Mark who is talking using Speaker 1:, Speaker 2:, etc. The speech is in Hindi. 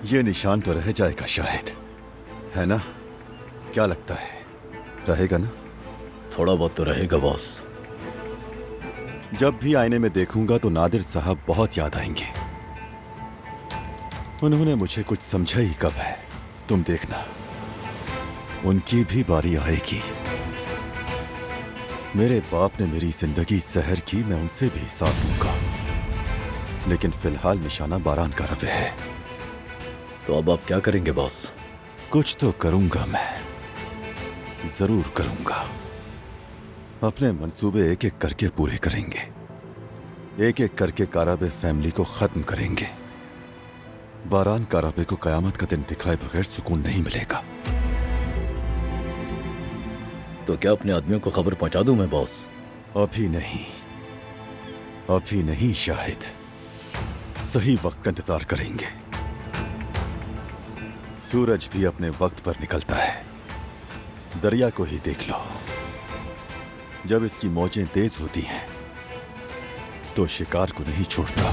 Speaker 1: ये निशान तो रह जाएगा शायद, है ना? क्या लगता है, रहेगा ना?
Speaker 2: थोड़ा बहुत तो रहेगा बॉस।
Speaker 1: जब भी आईने में देखूंगा तो नादिर साहब बहुत याद आएंगे। उन्होंने मुझे कुछ समझा ही कब है, तुम देखना उनकी भी बारी आएगी। मेरे बाप ने मेरी जिंदगी जहर की, मैं उनसे भी हिसाब लूंगा। लेकिन फिलहाल निशाना बारान का रबे है।
Speaker 2: तो अब आप क्या करेंगे बॉस?
Speaker 1: कुछ तो करूंगा, मैं जरूर करूंगा। अपने मंसूबे एक एक करके पूरे करेंगे। एक एक करके काराबे फैमिली को खत्म करेंगे। बारान काराबे को कयामत का दिन दिखाए बगैर सुकून नहीं मिलेगा।
Speaker 2: तो क्या अपने आदमियों को खबर पहुंचा दूं मैं बॉस?
Speaker 1: अभी नहीं, अभी नहीं, शाहिद सही वक्त का इंतजार करेंगे। सूरज भी अपने वक्त पर निकलता है। दरिया को ही देख लो, जब इसकी मौजें तेज होती हैं तो शिकार को नहीं छोड़ता।